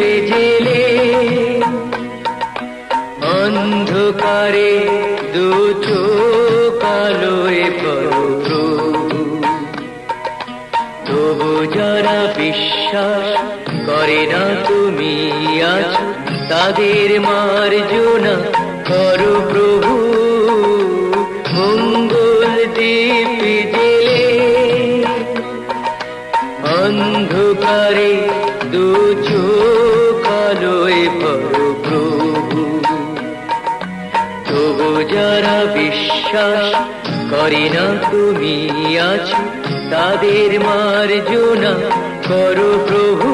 জেলে অন্ধকারে দু চোখ আলোয় করো প্রভু। তবু যারা বিশ্বাস করে না তুমি আছো, তাদের মার্জনা করো প্রভু। মঙ্গল দ্বীপ জেলে অন্ধকারে দু চোখ আলোয় করো প্রভু। তবু যারা বিশ্বাস করে না তুমি আছো, তাদের মার্জনা করো প্রভু।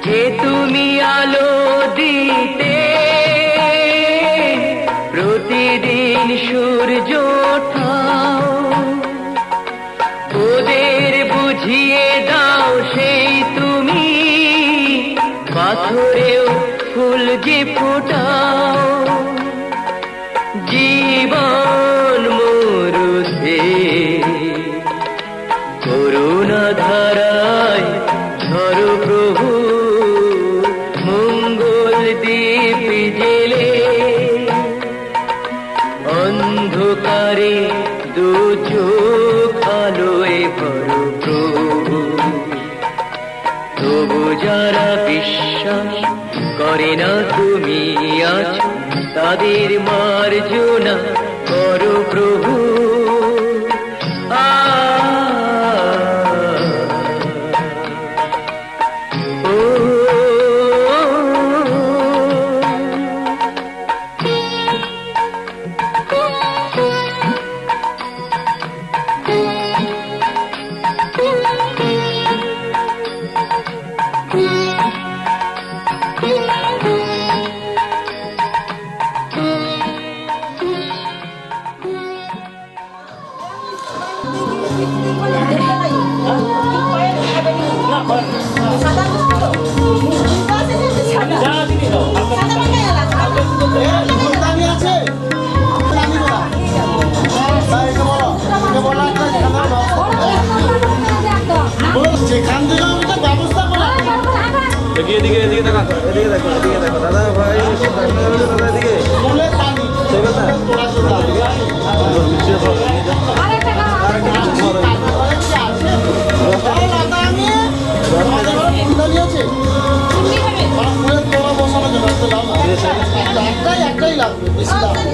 যে তুমি আলো দিতে প্রতিদিন সূর্য ওঠাও, ওদের বুঝিয়ে দাও সেই তুমি পাথরেও ফুল যে ফোটাও। জীবন মরুতে করুণা ধারায় ঝরো প্রভু। মঙ্গল দ্বীপ জেলে অন্ধকারে দু চোখ আলোয় করো প্রভু। তবু যারা বিশ্বাস করে না তুমি আছো, তাদের মার্জনা করো প্রভু। দাদা ভাই এদিকে একটাই লাগবে, বেশি লাগবে।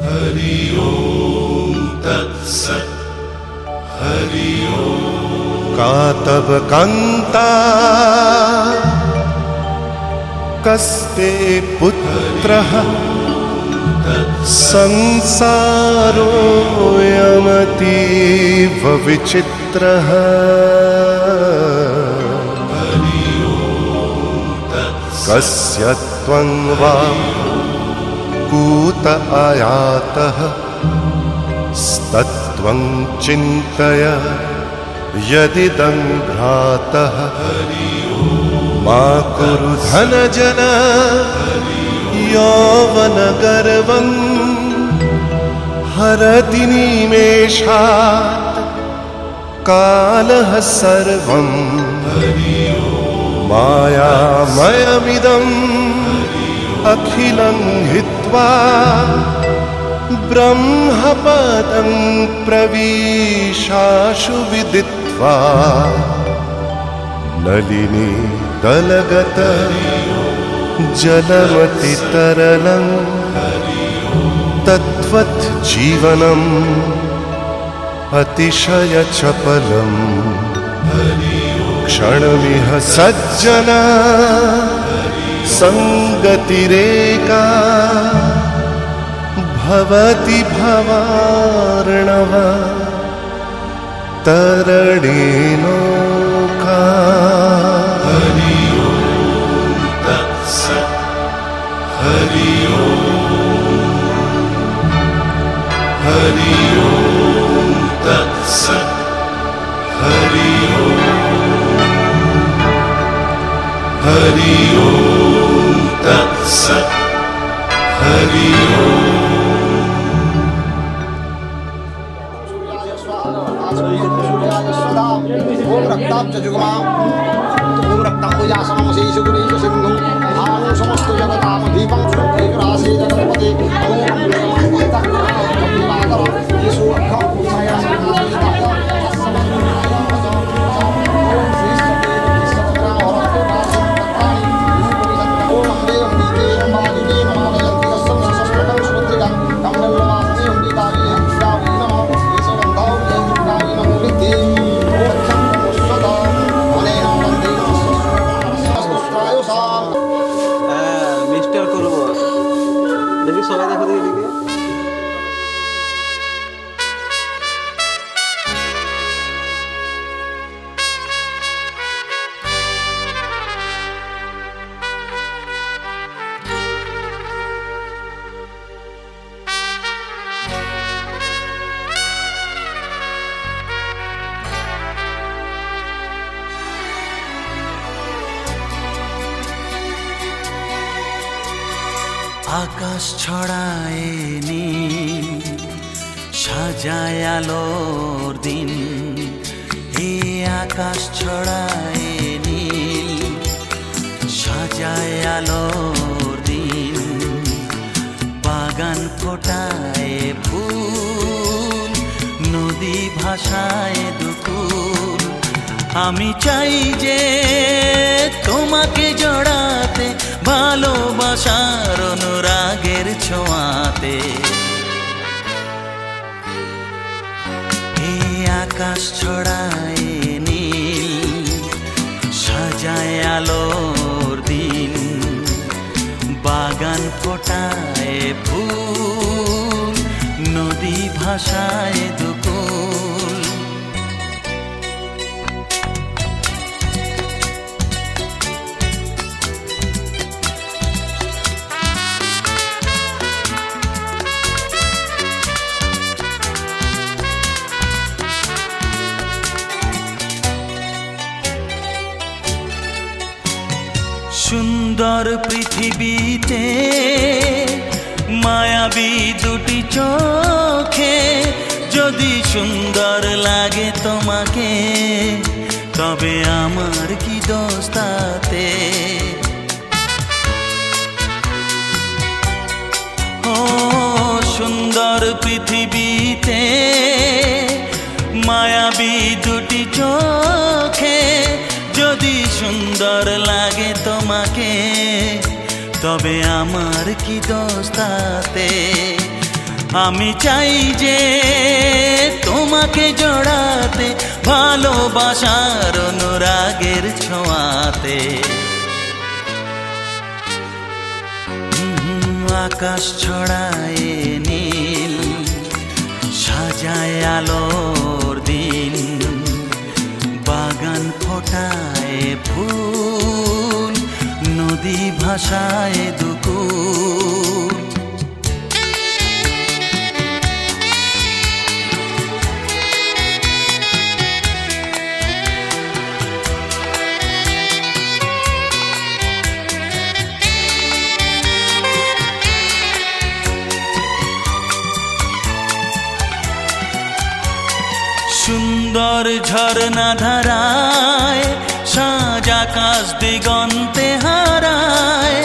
हरि ओम तत्सत् हरि ओम। का तव कांता कस्ते पुत्रः संसारोऽयमतीव विचित्रः। कस्य त्वं वा कूत आयातः स्तत्त्वं चिन्तय यदिदं भ्रातः। मा कुरु धनजन यौवनगर्वं हरति निमेषात् कालः सर्वं। मायामयमिदम् अखिलं हित्वा ब्रह्मपदं प्रविशाशु विदित्वा। नलिनी दलगत जलमतितरलं तद्वत् जीवनम् अतिशयचपलम्। क्षणमिह सज्जना संगतिरेका भवति भवार्णव तरणेनौका हरि ओम तत्सत् हरि ओम तत्सत् हरि ओम तत्सत् हरि ओम रक्ताब्ज जुगमा ओम रक्ताम्बुजासनं शेषगुरैक सिन्धु आनो समस्त जगताम दीपं सुरैरासे जगत्पते ओम कपिलाकर येषु अखं पुरुषाया মিস্টার করবো দেখি সবাই দেখো দেখি দিকে আকাশ ছড়ায় নীল সাজায় আলোর দিন এই আকাশ ছড়ায় নীল সাজায় আলোর দিন বাগান ফোটায় ফুল নদী ভাষায় দুকুল আমি চাই যে তোমাকে জড়াতে ভালোবাসার অনুরাগের ছোঁয়াতে এই আকাশ ছড়ায় নীল সাজায় আলোর দিন বাগান ফোটায় ফুল নদী ভাষায় দুকুল সুন্দর পৃথিবীতে মায়াবী দুটি চোখে যদি সুন্দর লাগে তোমাকে তবে আমার কি দোষ তাতে ও সুন্দর পৃথিবীতে মায়াবী দুটি চোখে যদি সুন্দর লাগে তোমাকে তবে আমার কি দোষ তাতে আমি চাই যে তোমাকে জড়াতে ভালোবাসার অনুরাগের ছোঁয়াতে আকাশ ছড়ায় নীল সাজায় আলোর দিন বাগান ফোটায় ফুল নদী ভাষায় দুকুল সুন্দর ঝরনা ধারায় সাজ আকাশ দিগন্তে হারায়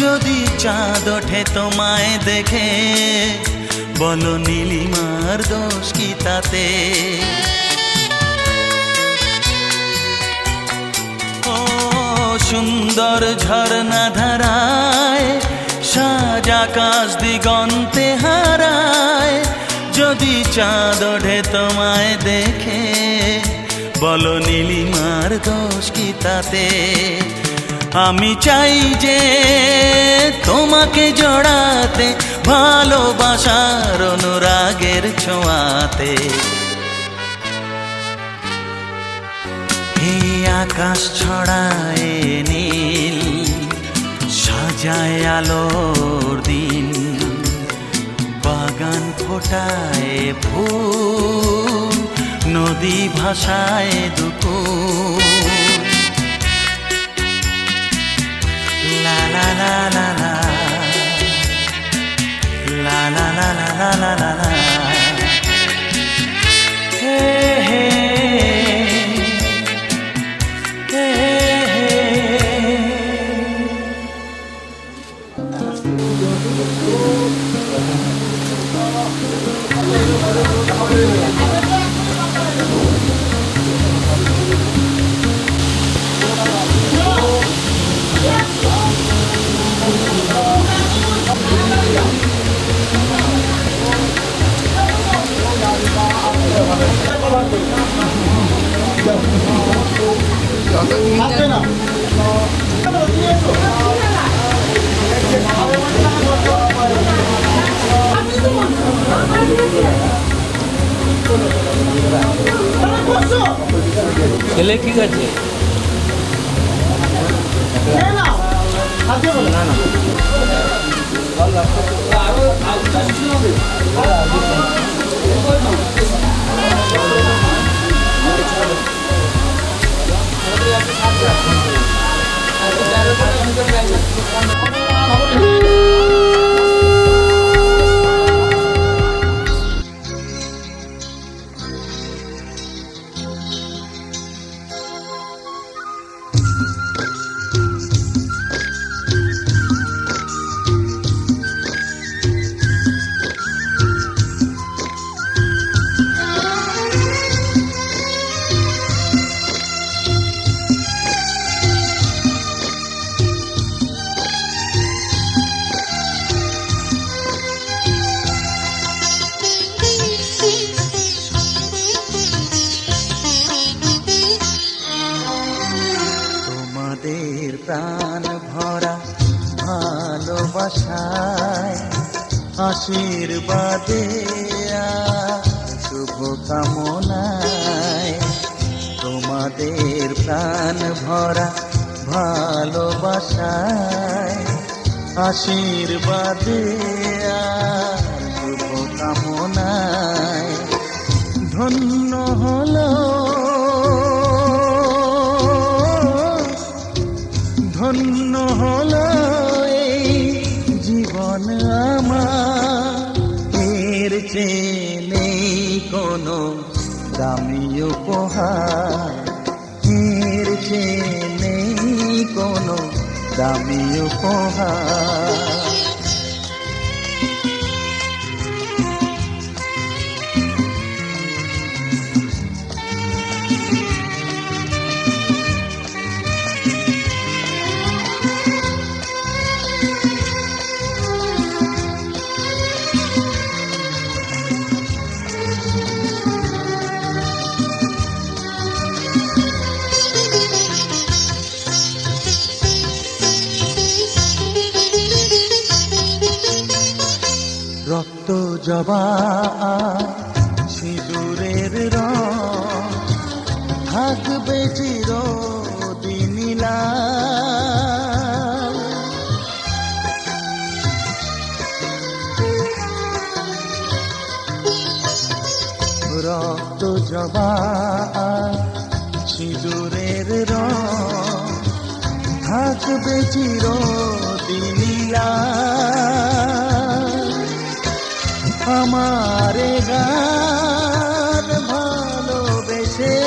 যদি চাঁদ ওঠে তোমায় দেখে বলো নীলিমার দোষ কি তাতে ও সুন্দর ঝরনা ধারায় সাজ আকাশ দিগন্তে হারায় যদি চাঁদ ওঠে তোমায় দেখে বলো নীলিমার দোষ কি তাতে আমি চাই যে তোমাকে জড়াতে ভালোবাসার অনুরাগের ছোঁয়াতে। এই আকাশ ছড়ায় নীল, সাজায় আলোর দিন, বাগান ফোটায় ফুল, নদী ভাষায় দুপুর। লা লা লা লা লা, লা লা লা লা লা লা লা, হে হে হে হে। ছেলে ঠিক আছে? তোমাদের প্রাণ ভরা ভালোবাসায়, আশীর্বাদে শুভ কামনায়। তোমাদের প্রাণ ভরা ভালোবাসায়, আশীর্বাদে শুভ কামনায়। ধন্য হলো, ধন্য হলো এই জীবন আমার। এর চেয়ে নেই কোনো দামি উপহার, এর চেয়ে নেই কোনো দামি উপহার। রক্ত জবা সিঁদুরের রং, থাকবে চিরদিন লাল। রক্ত জবা সিঁদুরের রং, থাকবে চিরদিন লাল। আমারে গান ভালোবেসে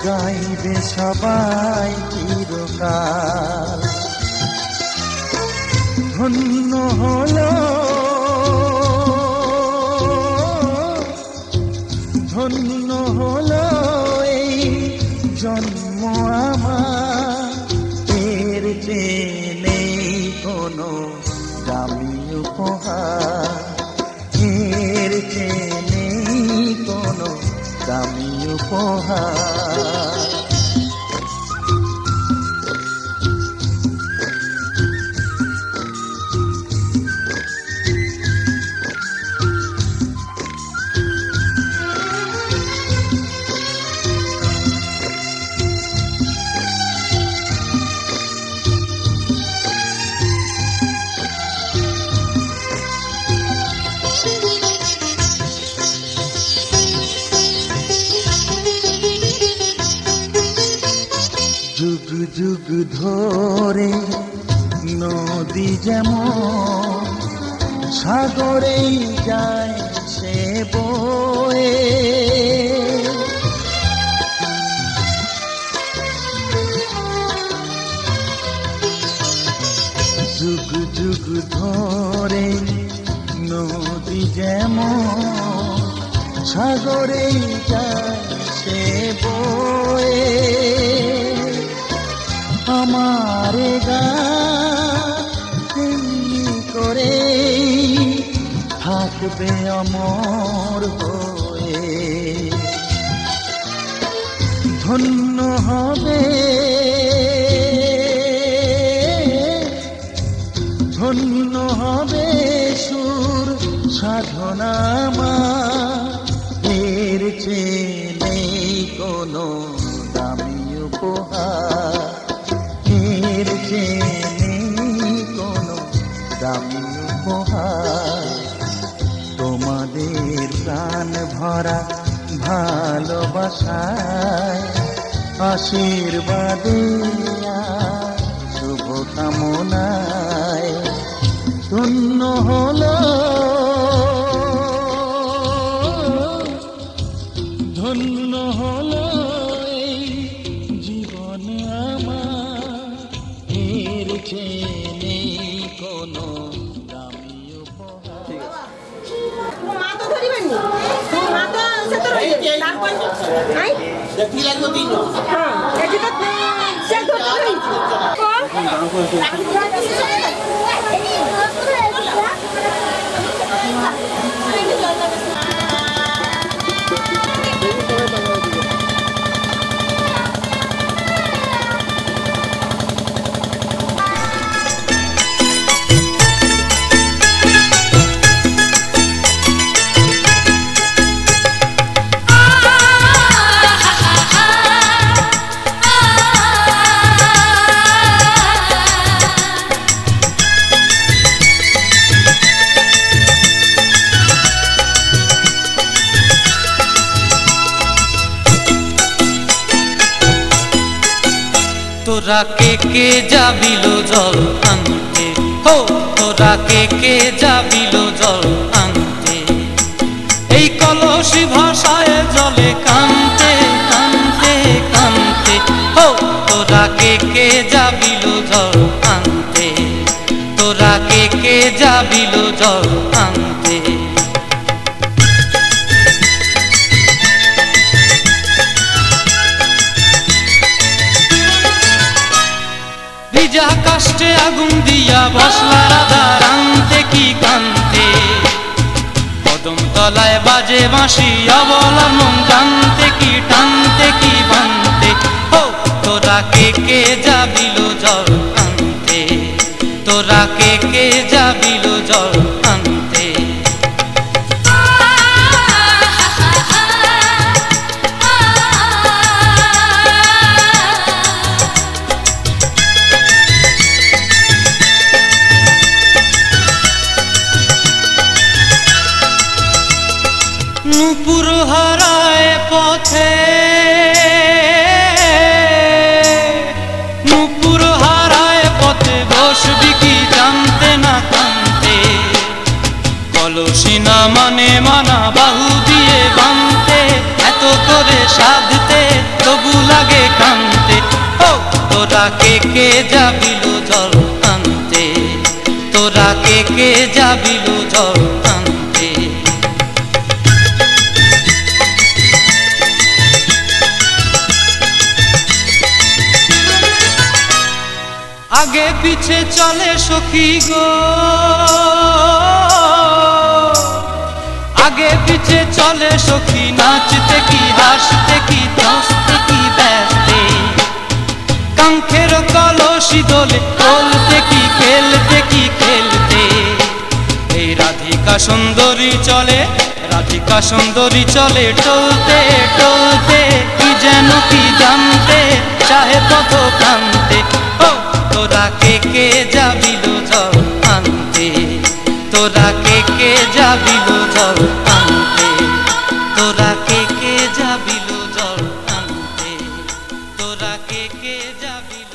গাইবে সবাই চিরকাল। ধন্য হলো, ধন্য হলো এই জন্ম আমার। এর চেয়ে নেই কোনো দামি উপহার, এর চেয়ে নেই কোনো দামি উপহার। যুগ ধরে নদী যেমন সাগরেই যায় সে বয়ে, যুগ যুগ ধরে নদী যেমন সাগরেই যায় সে বয়ে, আমার গান করে থাকবে অমর হয়ে, ধন্য হবে ধন্য হবে সুর সাধনা এর চেয়ে নেই কোনো দামি উপহার, এর চেয়ে নেই কোনো দামি উপহার। তোমাদের প্রাণ ভরা ভালোবাসায় আশীর্বাদে শুভ কামনায় ধন্য হলো ধন্য হলো এই জীবন আমার, এর চেয়ে নেই কোনো দামি উপহার। মা তো ধরিবেনি, মা তো সে তো রইছে তারপর নাই দেখি লাগবে তিন হ্যাঁ এটি তো সে তো রইছে তোরা কে যাবিল জল আনতে, হো তোরা কে যাবিল জল আনতে, এই কলসি ভাষায় জলে কানতে কানতে কানতে, হো তোরা কে যাবিল জল আনতে, তোরা কে যাবিল জল আনতে। ভিজা কাষ্টে আগুন দিয়া বসলা রাধা রানতে কি কান্তে, কদম তলায় বাজে বাঁশি অবলা মন জানতে কি টানতে কি বানতে, হো তোরা কে যাবিল জল আনতে, তোরা কে যাবিল জল আনতে। নূপুর হারায় পথে, নূপুর হারায় পথে বসবি কি জানতে না কানতে, কলসি না মানে মানা বাহু দিয়ে বানতে, এত করে সাধতে তবু লাগে কানতে, ও তোরা কে যাবিল জল আনতে, তোরা কে যাবিল জল আনতে। আগে পিছে চলে সখী গো, আগে পিছে চলে সখী নাচতে কি হাসতে কি হাসতে কি ব্যস্তে, কাঙ্ক্ষের কলসি দোলে বলতে কি খেলতে কি খেলতে, এই রাধিকা সুন্দরী চলে, রাধিকা সুন্দরী চলে টলতে টলতে, কি যেন কি জানতে চাহে পথ প্রান্তে, ও তোরা কে যাবিল জল আনতে, তোরা কে যাবিল জল আনতে, তোরা কে যাবিল জল আনতে, তোরা কে যাবিল।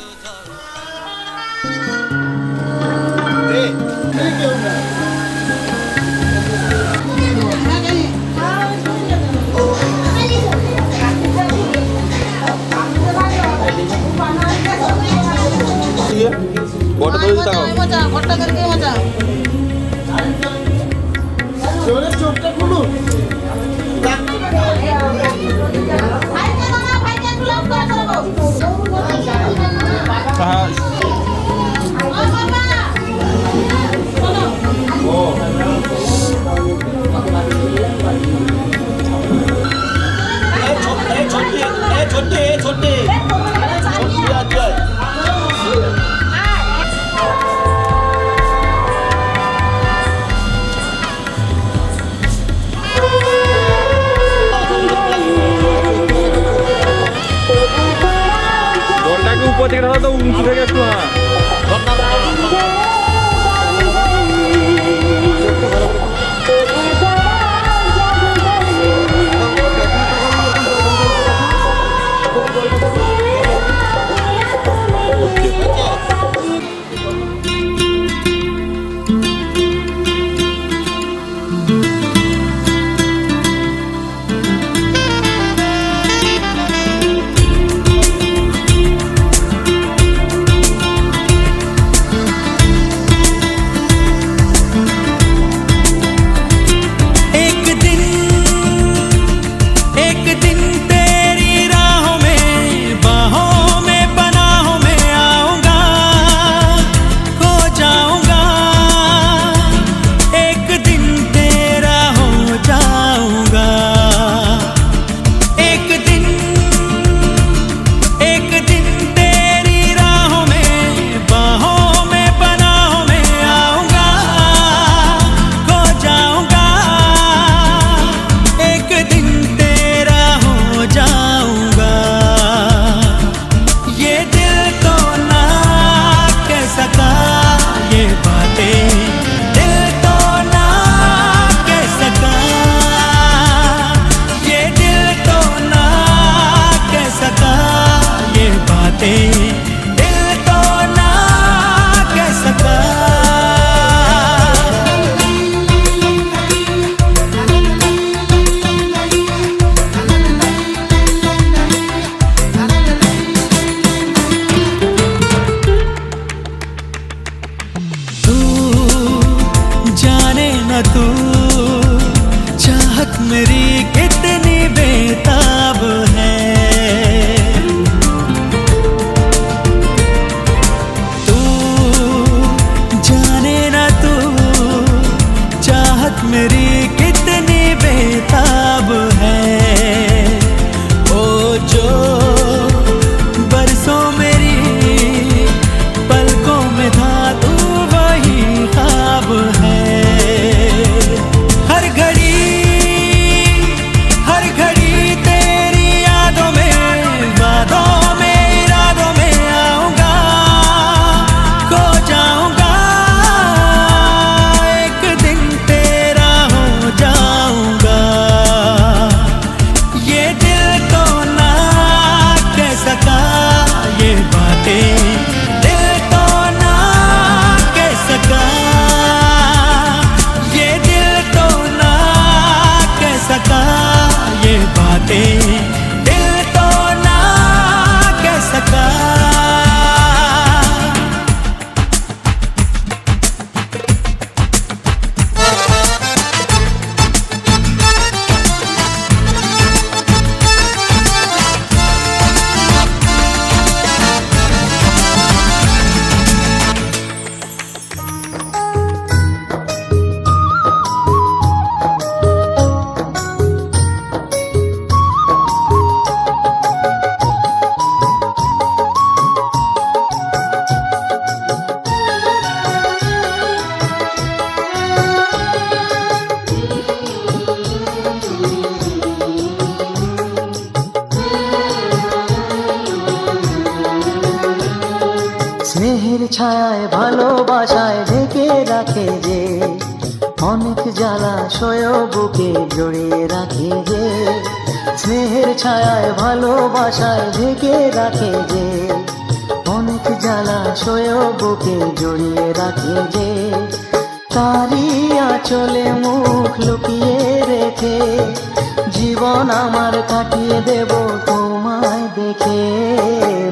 উপর থেকে ধরো তো উঁচু থেকে একটু হ্যাঁ तू चाहत मेरी कितनी बेताब है तू जाने ना तू चाहत मेरी कितनी बेताब है ओ जो बरसों मेरी पलकों में था तू वही ख्वाब है স্নেহের ছায়ায় ভালোবাসায় ঢেকে রাখে যে অনেক জ্বালাশয় বুকে জড়িয়ে রাখে যে স্নেহের ছায়ায় ভালোবাসায় ঢেকে রাখে যে অনেক জ্বালাশয় বুকে জড়িয়ে রাখে যে তারি আঁচলে মুখ লুকিয়ে রেখে জীবন আমার কাটিয়ে দেব তোমায় দেখে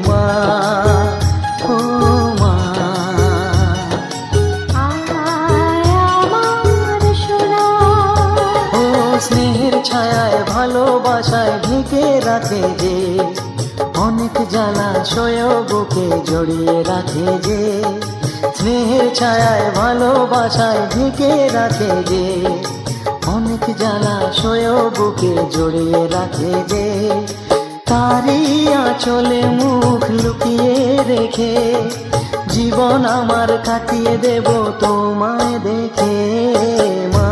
মা স্নেহের ছায়ায় ভালোবাসায় ঢেকে রাখে যে অনেক জ্বালাশয় বুকে জড়িয়ে রাখে যে স্নেহের ছায়ায় ভালোবাসায় ঢেকে রাখে যে অনেক জ্বালাশয় বুকে জড়িয়ে রাখে যে তারি আঁচলে মুখ লুকিয়ে রেখে জীবন আমার কাটিয়ে দেব তোমায় দেখে মা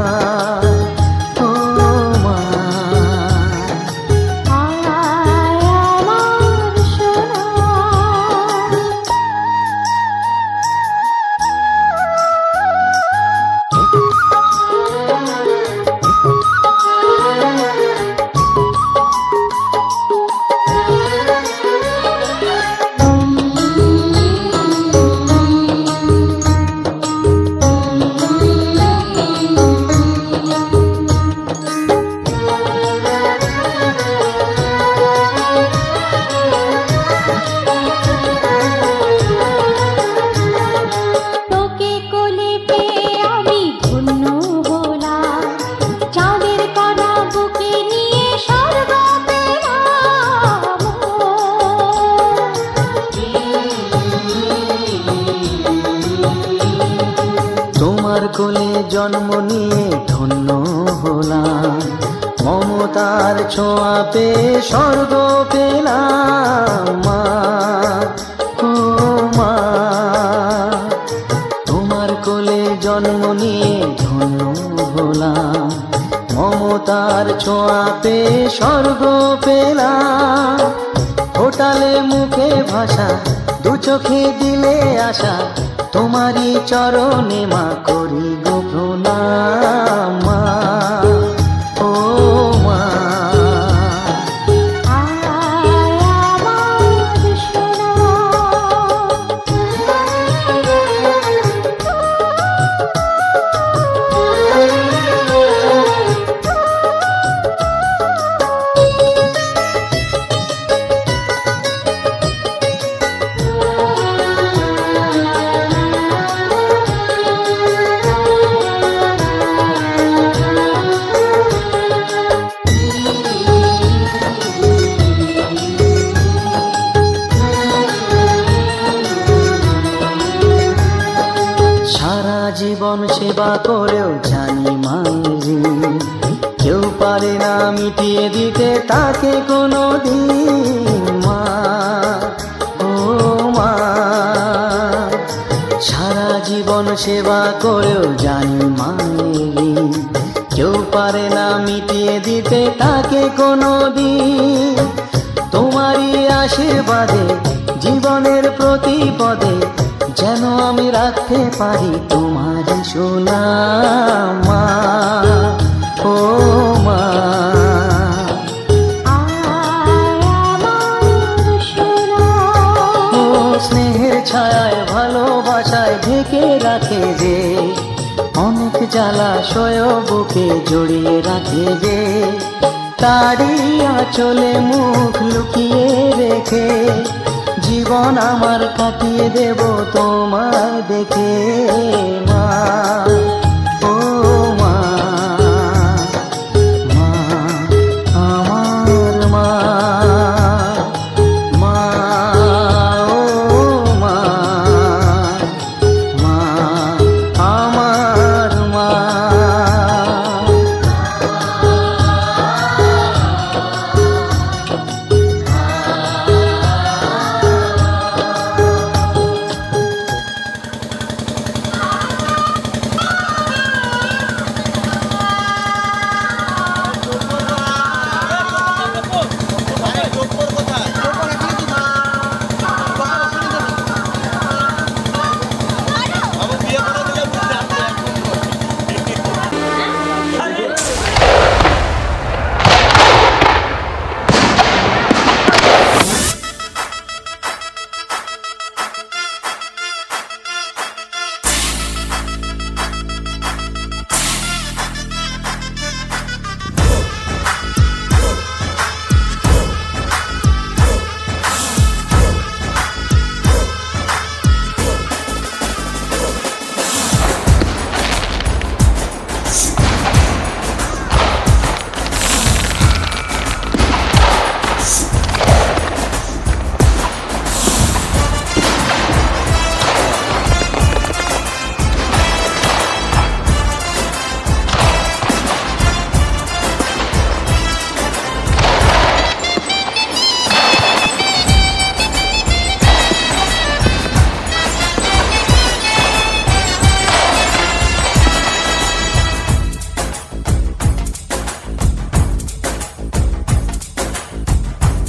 জন্ম নিয়ে ধন্য হলাম, মমতার ছোঁয়া পেয়ে স্বর্গ পেলাম মা, ও মা। তোমার কোলে জন্ম নিয়ে ধন্য হলাম, মমতার ছোঁয়া পেয়ে স্বর্গ পেলাম। ফোটালে মুখে ভাষা, দু চোখে দিলে আশা, তোমারই চরণে মা করি গো প্রণাম মা, ও মা। সারা জীবন সেবা করেও জানি মায়ের ঋণ, কেউ পারে না মিটিয়ে দিতে তাকে কোনো দিন মা, ও মা। সারা জীবন সেবা করেও জানি মায়ের ঋণ, কেউ পারে না মিটিয়ে দিতে তাকে কোনো দিন। তোমারই আশীর্বাদে জীবনের প্রতি পদে যেন আমি রাখতে পারি তোমার সুনাম মা, ও মা। ও স্নেহের ছায়ায় ভালোবাসায় ঢেকে রাখে যে, অনেক জ্বালাশয় বুকে জড়িয়ে রাখে যে, তারই আঁচলে মুখ লুকিয়ে রেখে জীবন আমার কাটিয়ে দেব তোমায় দেখে মা, ও মা, মা আমার মা, মা, ও মা, মা আমার মা।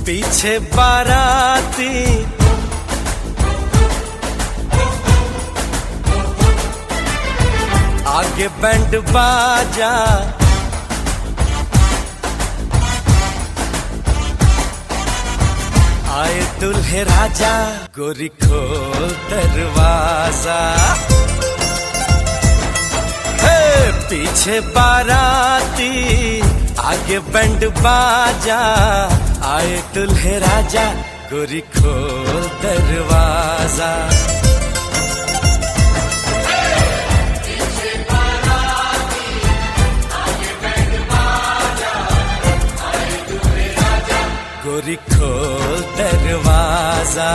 पीछे बाराती आगे बैंड बाजा, आए दुल्हे राजा, गोरी खोल दरवाजा। हे पीछे बाराती आगे बैंड बाजा, आए दुल्हे राजा, गोरी खोल दरवाजा। गोरी खोल दरवाजा।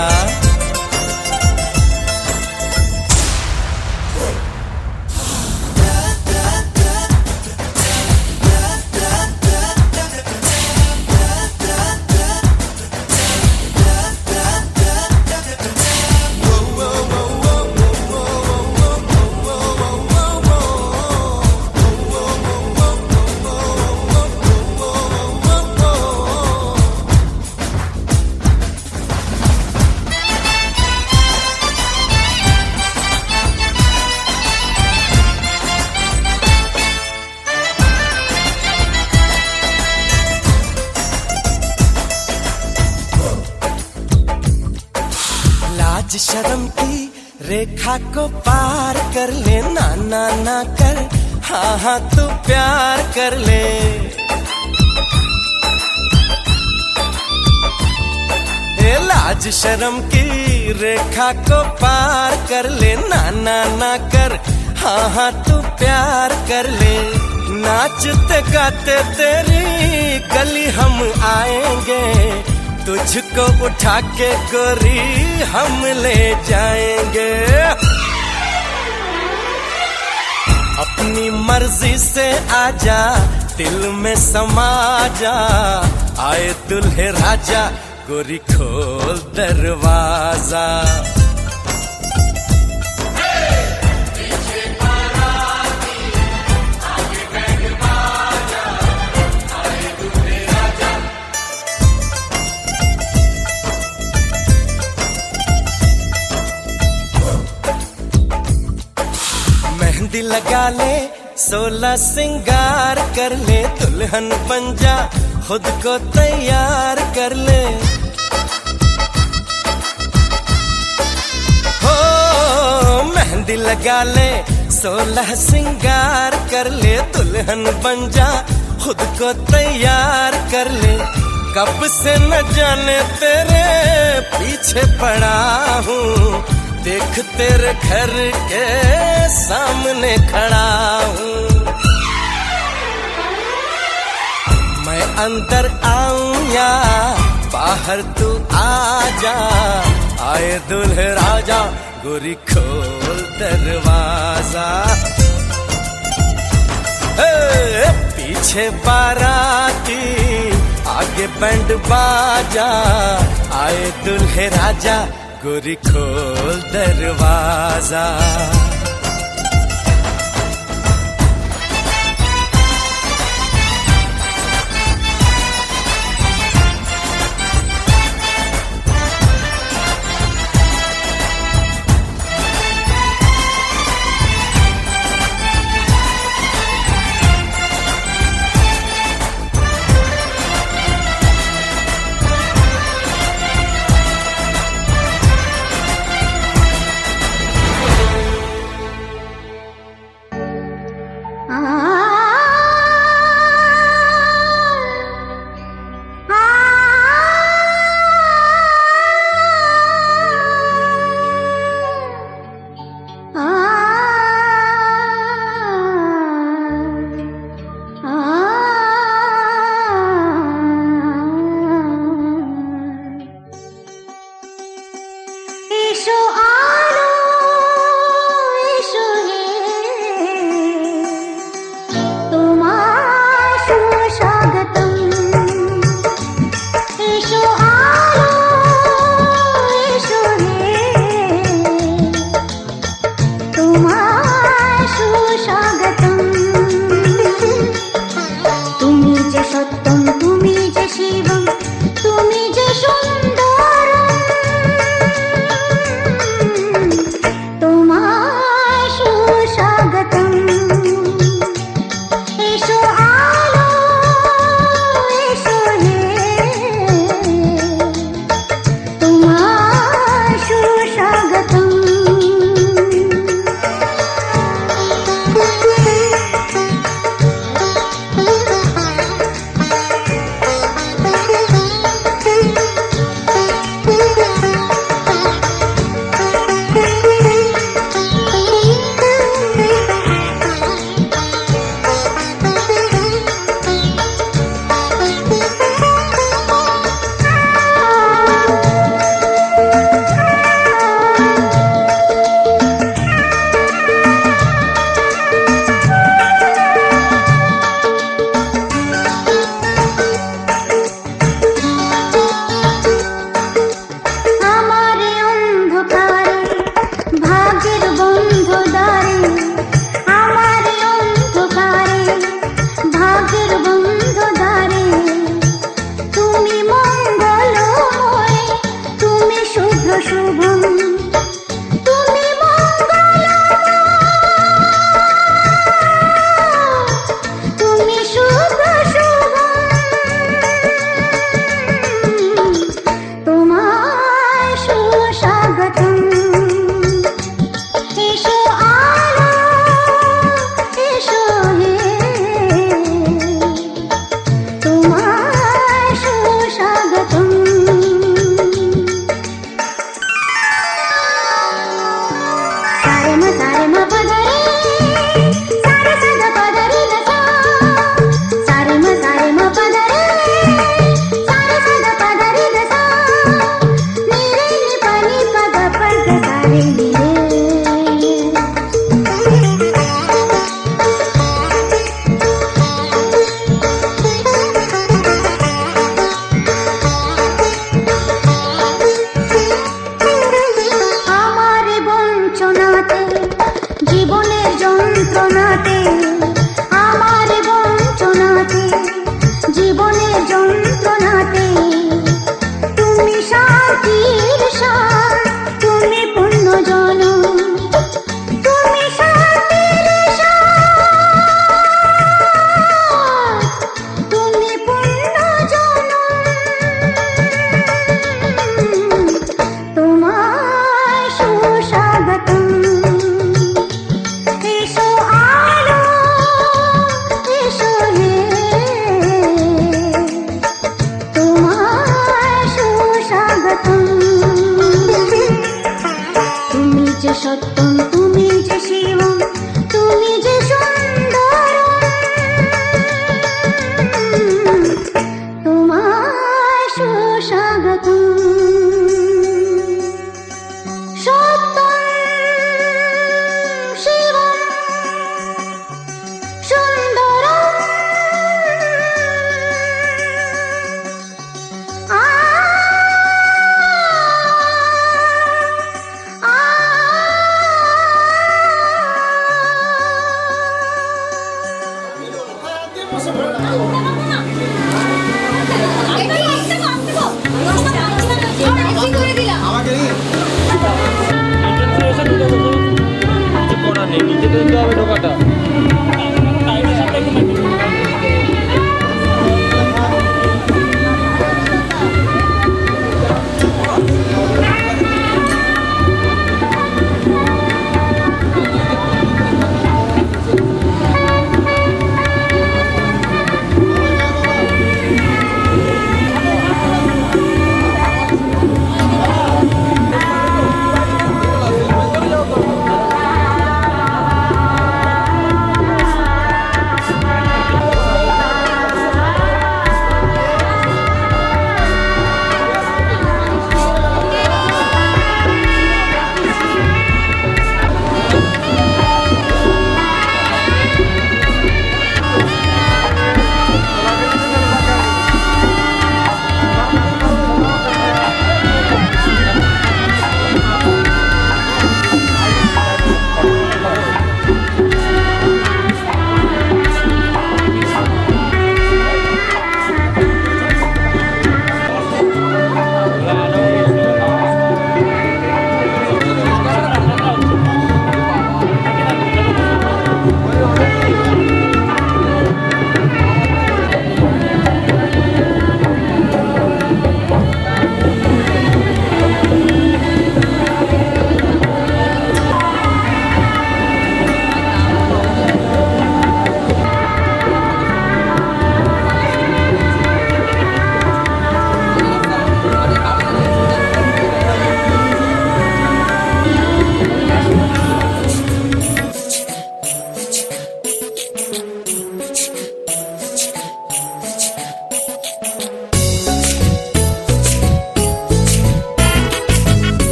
लाज शर्म की रेखा को पार कर ले, ना ना ना कर, हाँ हाँ तू प्यार कर ले। ए लाज शर्म की रेखा को पार कर ले, ना ना ना कर, हाँ हाँ तू प्यार कर ले। नाचते गाते तेरी गली हम आएंगे, तुझको उठा के गोरी हम ले जाएंगे। अपनी मर्जी से आजा, दिल में समा जा, आए दुल्हे राजा, गोरी खोल दरवाजा। मेहंदी लगा ले, 16 सिंगार कर ले, दुल्हन बन जा, खुद को तैयार कर ले। हो मेहंदी लगा ले, 16 सिंगार कर ले, दुल्हन बन जा, खुद को तैयार कर ले। कब से न जाने तेरे पीछे पड़ा हूँ, देख तेरे घर के सामने खड़ा हूँ। मैं अंदर आऊं या बाहर तू आ जा, आए दुल्हे राजा, गोरी खोल दरवाजा। पीछे बाराती, आगे बैंड बाजा, आए दुल्हे राजा, गोरी खोल दरवाजा।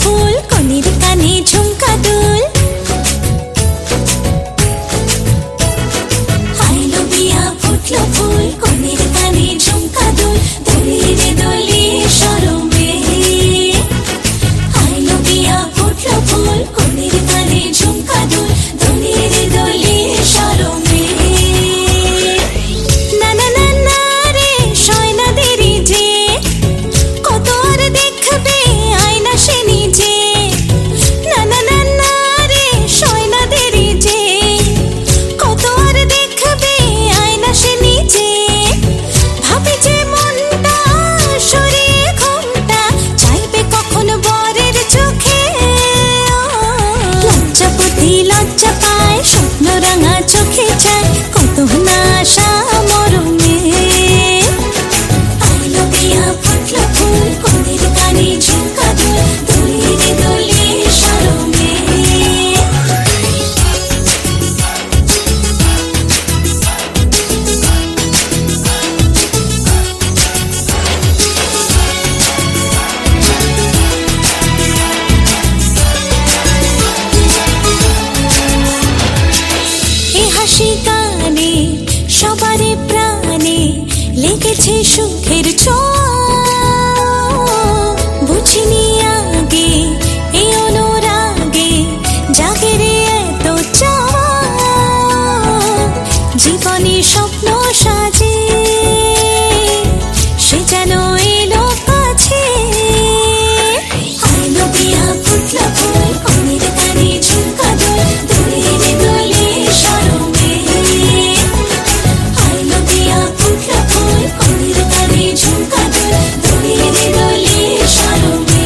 ফুল কনের কানে ঝুমকা দুল আইলো বিয়া ফুটলো ফুল কনের কানে ঝুমকা দুল দোলে রে দোলে শরমে আইলো বিয়া ফুটলো ফুল কনের কানে ঝুমকা দুল দোলে রে দোলে শরমে না না না না রে শয়না দেরি যে কত আর দেখবে আয়না সে নিজে না না না না রে শয়না দেরি যে কত আর দেখবে আয়না সে নিজে ভাবে যে মনটা সরিয়ে ঘুমটা চাইবে কখন বরের চোখে লজ্জাপতি লজ্জা পায় স্বপ্ন রাঙা চোখে চায় কত না আশা মরণে আইলো বিয়া ফুটলো ফুল কনের কানে ঝুমকা দুল দোলে রে দোলে শরমে এ হাসি গানে সবারে প্রাণে লেগেছে সুখের ছোঁয়া বুঝিনি আগে এই অনুরাগে জাগে রে এত চাওয়া জীবনে স্বপ্ন সাজে সে যেন এলো কাছে আইলো বিয়া ফুটলো ফুল কনের কানে ঝুমকা দুল দোলে রে দোলে শরমে আইলো বিয়া ফুটলো ফুল কনের কানে ঝুমকা দুল দোলে রে দোলে শরমে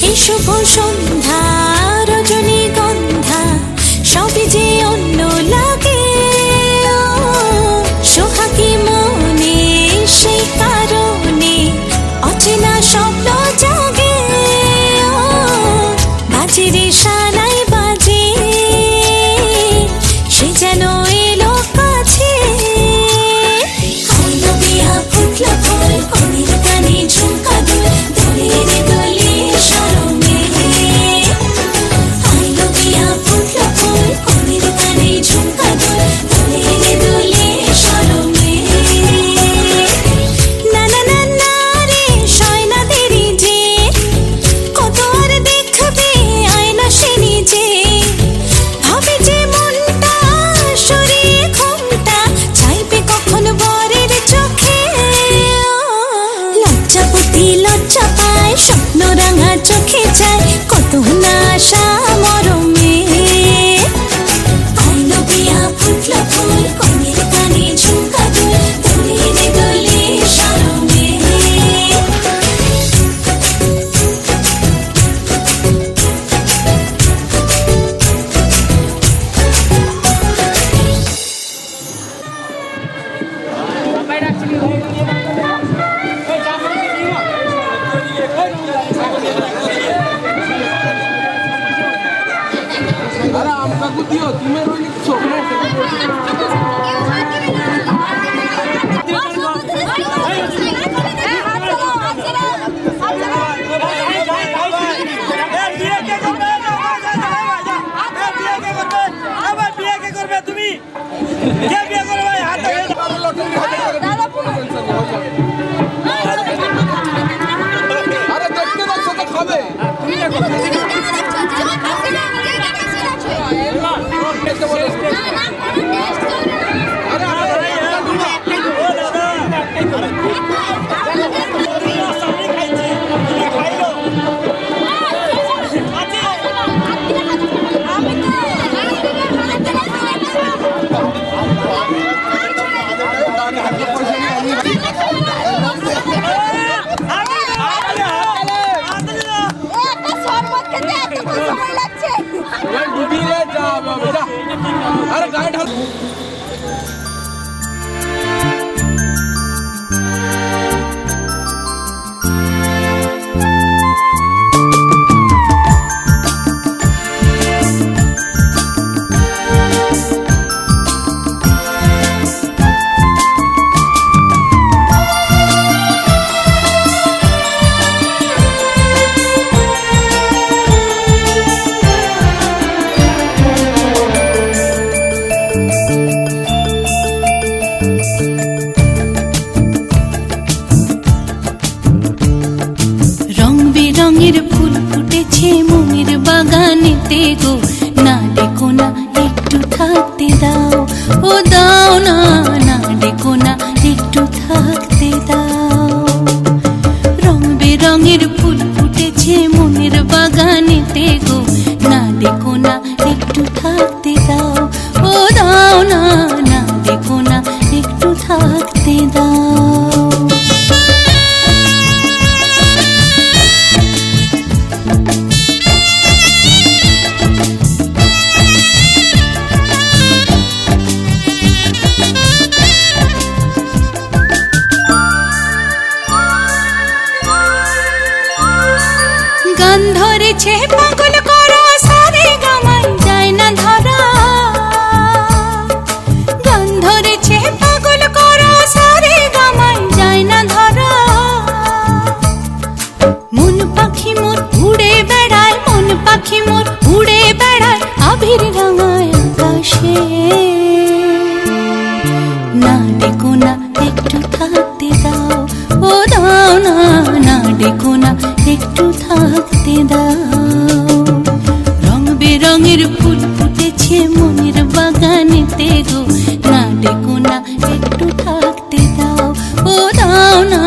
এই শুভ সন্ধ্যা রজনীগন্ধা সবই যে অন্য লাগে সোহাগী মনে সেই কারণে অচেনা স্বপ্ন জাগে বাজে রে শালাই বাজে সে যেন এলো কাছে আইলো বিয়া ফুটলো ফুল কনের কানে ঝুমকা দুল দোলে রে দোলে শরমে আইলো বিয়া ফুটলো ফুল কনের কানে ঝুমকা দুল দোলে রে দোলে শরমে না না না না রে শয়না দেরি যে কত আর দেখবে আয়না সে নিজে ভাবে যে মনটা সরিয়ে ঘুমটা চাইবে কখন বরের চোখে লজ্জাপতি লজ্জা পায় স্বপ্ন রাঙা চোখে চায় কত না আশা মরমে আইলো বিয়া ফুটলো ফুল কনের কানে ঝুমকা দুল দোলে রে দোলে শরমে ফুল ফুটেছে মনের বাগানেতে গো, না ডেকো না একটু থাকতে দাও, ও দাও না,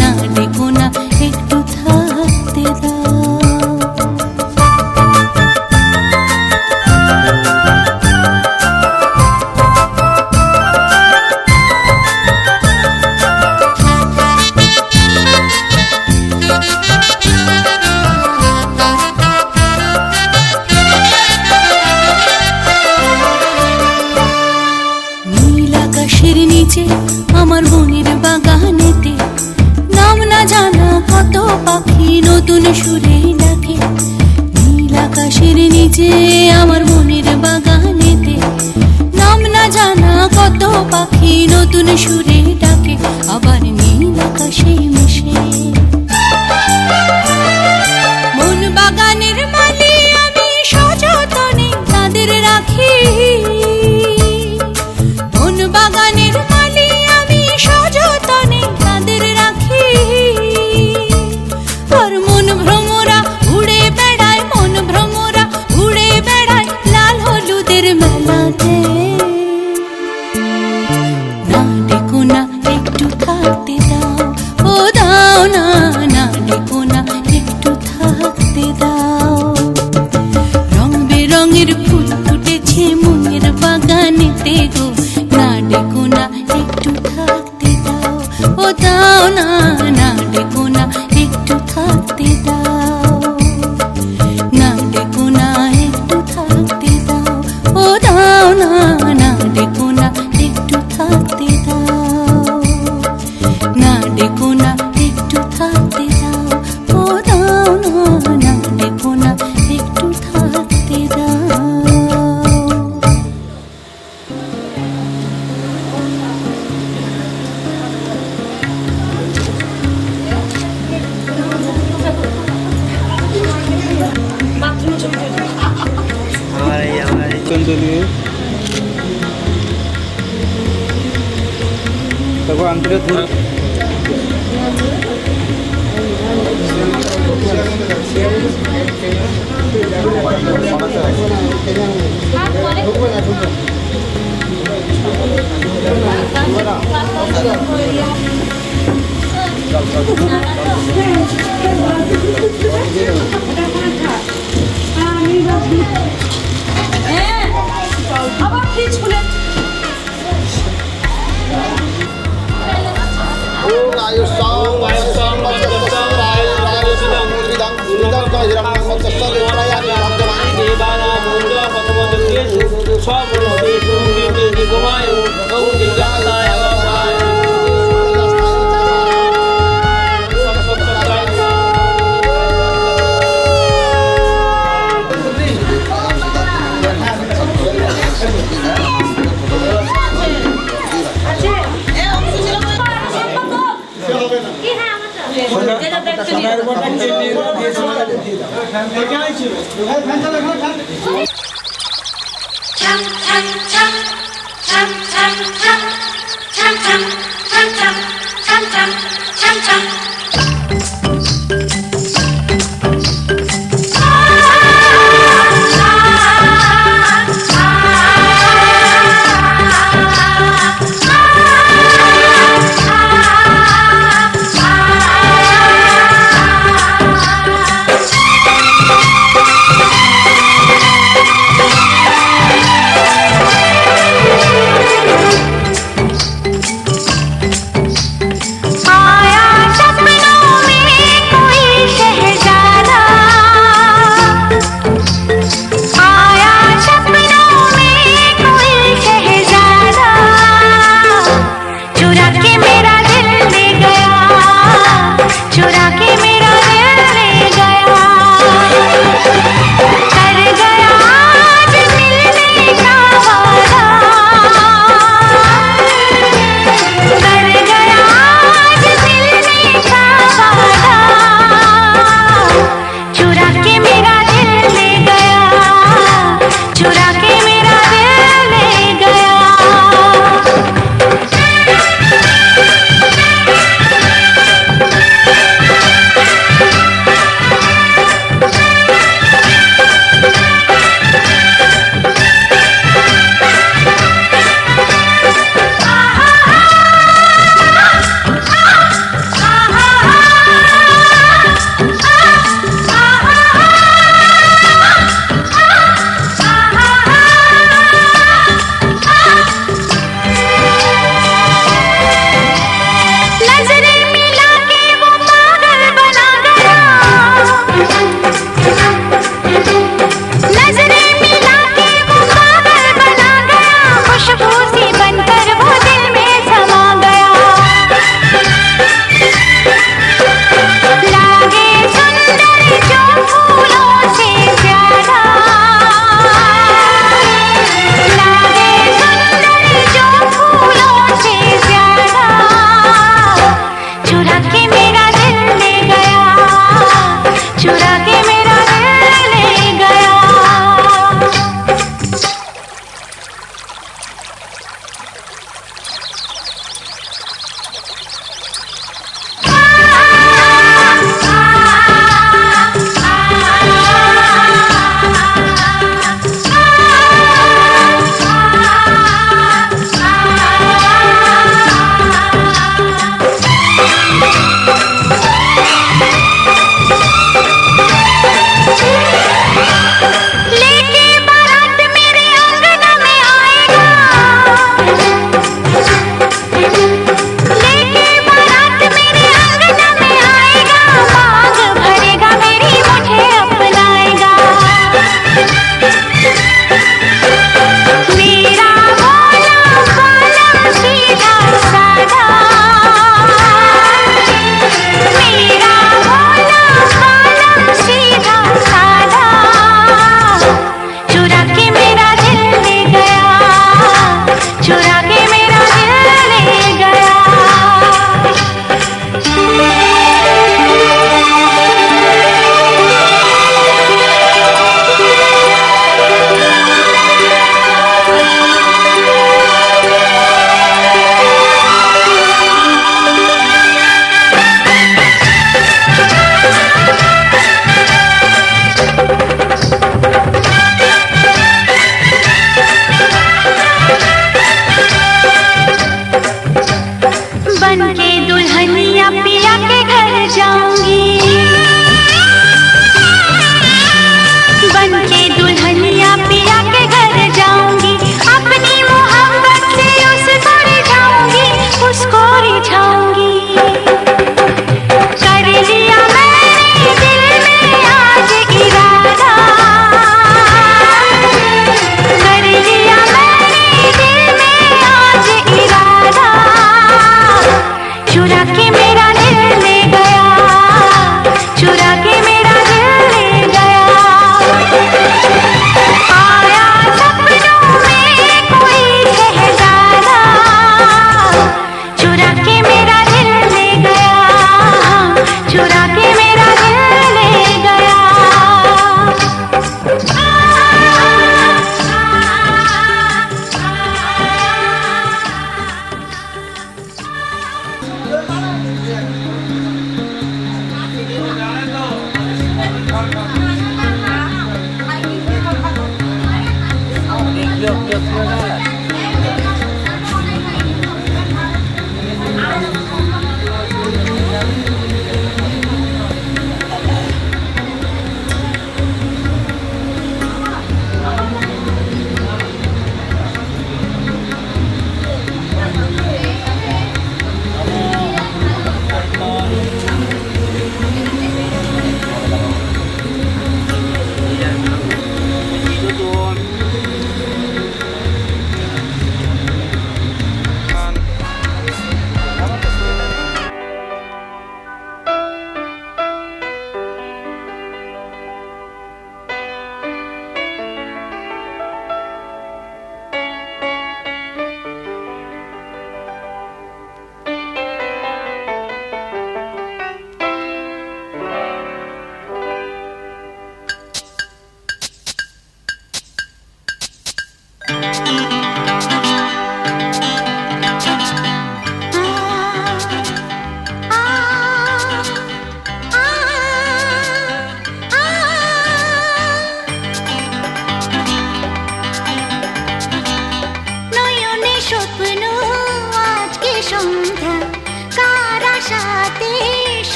না ডেকো না একটু থাকতে দাও। নীল আকাশের নিচে আমার মনের বাগানেতে, নাম না জানা কত পাখি নতুন সুরে ডাকে। নীল আকাশের নিচে আমার মনের বাগানেতে, নাম না জানা কত পাখি নতুন সুরে ডাকে, আবার নীল আকাশে মিশে। মন বাগানের মালি আমি সযতনে তাদের রাখি, মন বাগানের মালি আমি সযতনে তাদের রাখি। আর মন ভ্রমরা উড়ে বেড়ায়, মন ভ্রমরা উড়ে বেড়ায় লাল হলুদের মেলাতে, না ডেকো না একটু থাকতে দাও, ও দাও না, না ডেকো না একটু থাকতে দাও। রং বেরঙের ফুল ফুটেছে মনের বাগানেতে গো, না ডেকো না একটু থাকতে দাও, ও দাও না, না ডেকো না একটু থাকতে দাও, না ডেকো না একটু থাকতে দাও, ও দাও না, না ডেকো না একটু থাকতে দাও, না ডেকো না একটু থাকতে দাও, ও দাও না, না ডেকো না একটু থাকতে দাও। আমার এই চন্দনী তারপর আন্তরিক ধরে আবার ফ্রিজ খুলে ওম আয়ুষ্যাম আয়ুষ্যাম মৎস্যং রায়ুষ্যাম উদ্ভিদং উদ্ভিদং কাহিরং মৎস্যং প্রয়ামি রাজ্যমান দেবানা মুদ্রা পতমদস্যেষু স্বমনস্যেষু নিগমায় গৌদিগায় আবায় মায়া স্বপ্নে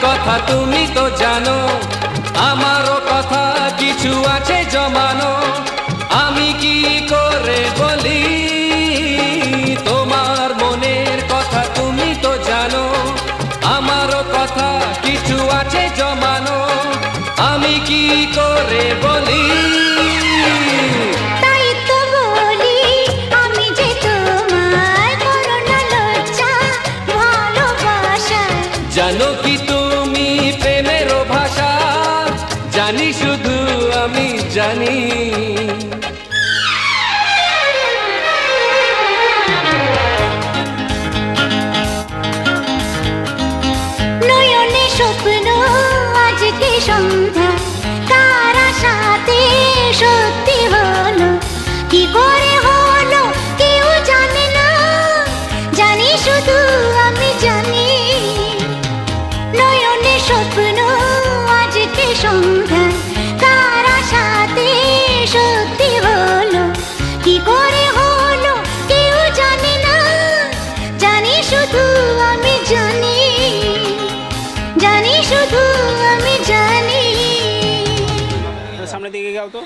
কথা তুমি তো জানো, আমারও কথা কিছু আছে জমানো। আমি কি করে বলি তোমার মনের কথা, তুমি তো জানো আমারও কথা কিছু আছে জমানো। আমি কি করে বলি, তাই তো বলি আমি যে তোমার করোনা লজ্জা ভালোবাসা। জানো কি তুমি প্রেমের ভাষা, জানি শুধু আমি জানি। নয়নে স্বপ্ন আজকে সন্ধ্যা, কার আশাতে সত্যি হলো, কি করে হলো কেউ জানে না, জানি শুধু আমি জানি। নয়নে স্বপ্ন আজকে সন্ধ্যা, কার আশাতে সত্যি হলো। যাও তো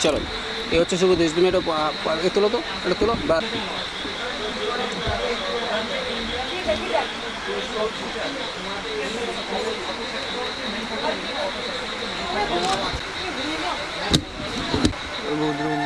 চলো এই হচ্ছে শুভ দেশ তুমি এটা তোলো তো এটা তোলো বা রুদ্র